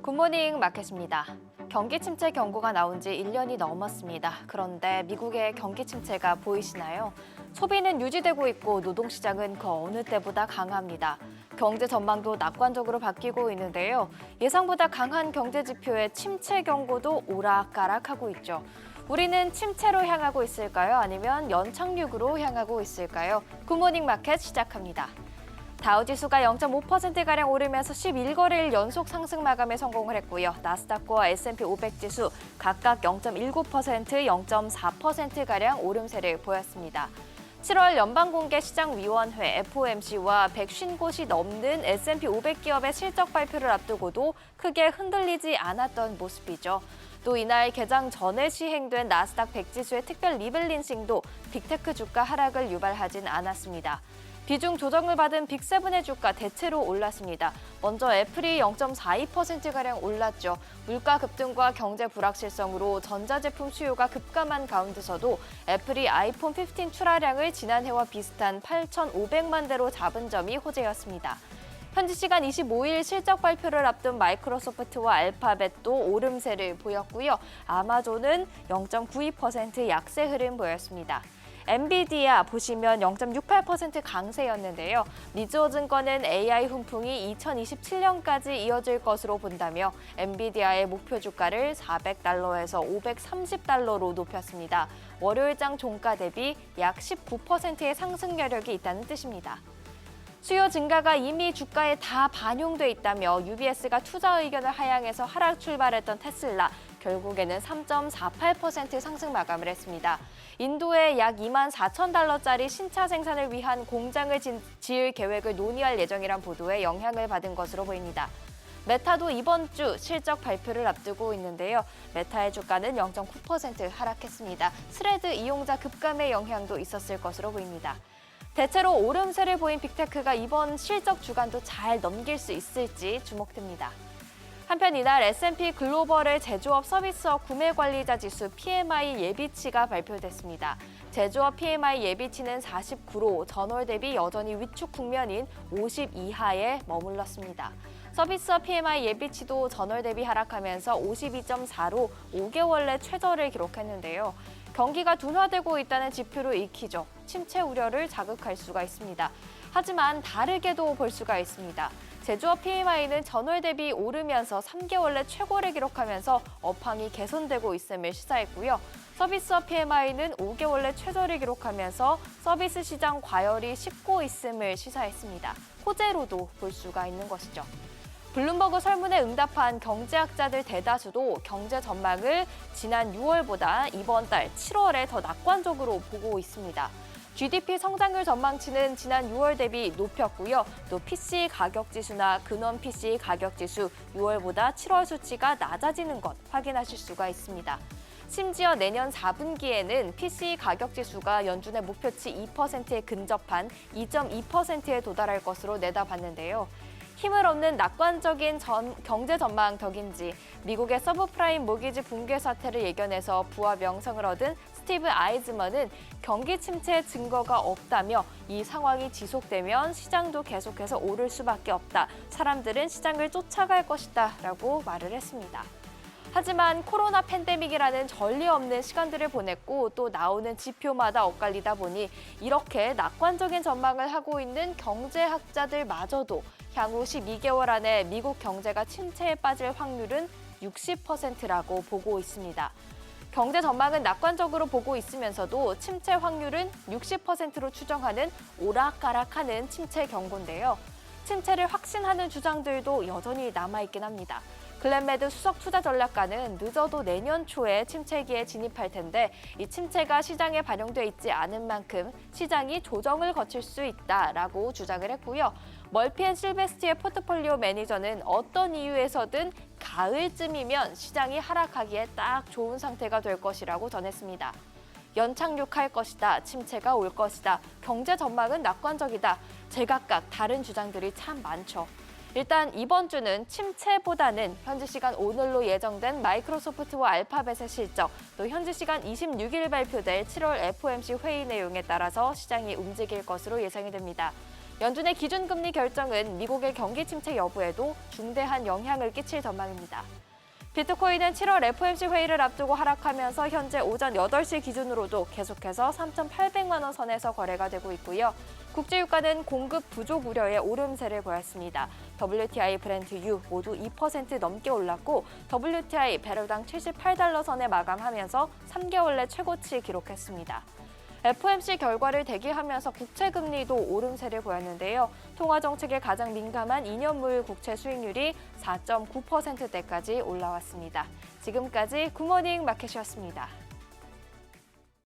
굿모닝 마켓입니다. 경기 침체 경고가 나온 지 1년이 넘었습니다. 그런데 미국의 경기 침체가 보이시나요? 소비는 유지되고 있고 노동시장은 그 어느 때보다 강합니다. 경제 전망도 낙관적으로 바뀌고 있는데요. 예상보다 강한 경제 지표의 침체 경고도 오락가락하고 있죠. 우리는 침체로 향하고 있을까요? 아니면 연착륙으로 향하고 있을까요? 굿모닝 마켓 시작합니다. 다우지수가 0.5%가량 오르면서 11거래일 연속 상승 마감에 성공을 했고요. 나스닥과 S&P 500지수 각각 0.19%, 0.4%가량 오름세를 보였습니다. 7월 연방공개시장위원회 FOMC와 150곳이 넘는 S&P 500기업의 실적 발표를 앞두고도 크게 흔들리지 않았던 모습이죠. 또 이날 개장 전에 시행된 나스닥 100지수의 특별 리밸런싱도 빅테크 주가 하락을 유발하진 않았습니다. 비중 조정을 받은 빅7의 주가 대체로 올랐습니다. 먼저 애플이 0.42%가량 올랐죠. 물가 급등과 경제 불확실성으로 전자제품 수요가 급감한 가운데서도 애플이 아이폰 15 출하량을 지난해와 비슷한 8,500만 대로 잡은 점이 호재였습니다. 현지 시간 25일 실적 발표를 앞둔 마이크로소프트와 알파벳도 오름세를 보였고요. 아마존은 0.92% 약세 흐름 보였습니다. 엔비디아 보시면 0.68% 강세였는데요. 미즈호증권은 AI 훈풍이 2027년까지 이어질 것으로 본다며 엔비디아의 목표 주가를 $400에서 $530로 높였습니다. 월요일장 종가 대비 약 19%의 상승 여력이 있다는 뜻입니다. 수요 증가가 이미 주가에 다 반영돼 있다며 UBS가 투자 의견을 하향해서 하락 출발했던 테슬라, 결국에는 3.48% 상승 마감을 했습니다. 인도에 약 $24,000짜리 신차 생산을 위한 공장을 지을 계획을 논의할 예정이란 보도에 영향을 받은 것으로 보입니다. 메타도 이번 주 실적 발표를 앞두고 있는데요. 메타의 주가는 0.9% 하락했습니다. 스레드 이용자 급감의 영향도 있었을 것으로 보입니다. 대체로 오름세를 보인 빅테크가 이번 실적 주간도 잘 넘길 수 있을지 주목됩니다. 한편 이날 S&P 글로벌의 제조업 서비스업 구매관리자 지수 PMI 예비치가 발표됐습니다. 제조업 PMI 예비치는 49로 전월 대비 여전히 위축 국면인 50 이하에 머물렀습니다. 서비스업 PMI 예비치도 전월 대비 하락하면서 52.4로 5개월 내 최저를 기록했는데요. 경기가 둔화되고 있다는 지표로 읽히죠. 침체 우려를 자극할 수가 있습니다. 하지만 다르게도 볼 수가 있습니다. 제조업 PMI는 전월 대비 오르면서 3개월 내 최고를 기록하면서 업황이 개선되고 있음을 시사했고요. 서비스업 PMI는 5개월 내 최저를 기록하면서 서비스 시장 과열이 식고 있음을 시사했습니다. 호재로도 볼 수가 있는 것이죠. 블룸버그 설문에 응답한 경제학자들 대다수도 경제 전망을 지난 6월보다 이번 달 7월에 더 낙관적으로 보고 있습니다. GDP 성장률 전망치는 지난 6월 대비 높였고요. 또 PC 가격 지수나 근원 PC 가격 지수 6월보다 7월 수치가 낮아지는 것 확인하실 수가 있습니다. 심지어 내년 4분기에는 PC 가격 지수가 연준의 목표치 2%에 근접한 2.2%에 도달할 것으로 내다봤는데요. 힘을 얻는 낙관적인 경제 전망 덕인지 미국의 서브프라임 모기지 붕괴 사태를 예견해서 부와 명성을 얻은 스티브 아이즈먼은 경기 침체 증거가 없다며 이 상황이 지속되면 시장도 계속해서 오를 수밖에 없다. 사람들은 시장을 쫓아갈 것이다 라고 말을 했습니다. 하지만 코로나 팬데믹이라는 전례 없는 시간들을 보냈고 또 나오는 지표마다 엇갈리다 보니 이렇게 낙관적인 전망을 하고 있는 경제학자들마저도 향후 12개월 안에 미국 경제가 침체에 빠질 확률은 60%라고 보고 있습니다. 경제 전망은 낙관적으로 보고 있으면서도 침체 확률은 60%로 추정하는 오락가락하는 침체 경고인데요. 침체를 확신하는 주장들도 여전히 남아있긴 합니다. 글렌메드 수석 투자 전략가는 늦어도 내년 초에 침체기에 진입할 텐데 이 침체가 시장에 반영돼 있지 않은 만큼 시장이 조정을 거칠 수 있다라고 주장을 했고요. 멀피앤실베스티의 포트폴리오 매니저는 어떤 이유에서든 가을쯤이면 시장이 하락하기에 딱 좋은 상태가 될 것이라고 전했습니다. 연착륙할 것이다, 침체가 올 것이다, 경제 전망은 낙관적이다. 제각각 다른 주장들이 참 많죠. 일단 이번 주는 침체보다는 현지 시간 오늘로 예정된 마이크로소프트와 알파벳의 실적, 또 현지 시간 26일 발표될 7월 FOMC 회의 내용에 따라서 시장이 움직일 것으로 예상이 됩니다. 연준의 기준금리 결정은 미국의 경기 침체 여부에도 중대한 영향을 끼칠 전망입니다. 비트코인은 7월 FOMC 회의를 앞두고 하락하면서 현재 오전 8시 기준으로도 계속해서 3,800만 원 선에서 거래가 되고 있고요. 국제유가는 공급 부족 우려의 오름세를 보였습니다. WTI, 브렌트, 유 모두 2% 넘게 올랐고 WTI 배럴당 78달러 선에 마감하면서 3개월 내 최고치 기록했습니다. FOMC 결과를 대기하면서 국채금리도 오름세를 보였는데요. 통화정책에 가장 민감한 2년물 국채 수익률이 4.9%대까지 올라왔습니다. 지금까지 굿모닝 마켓이었습니다.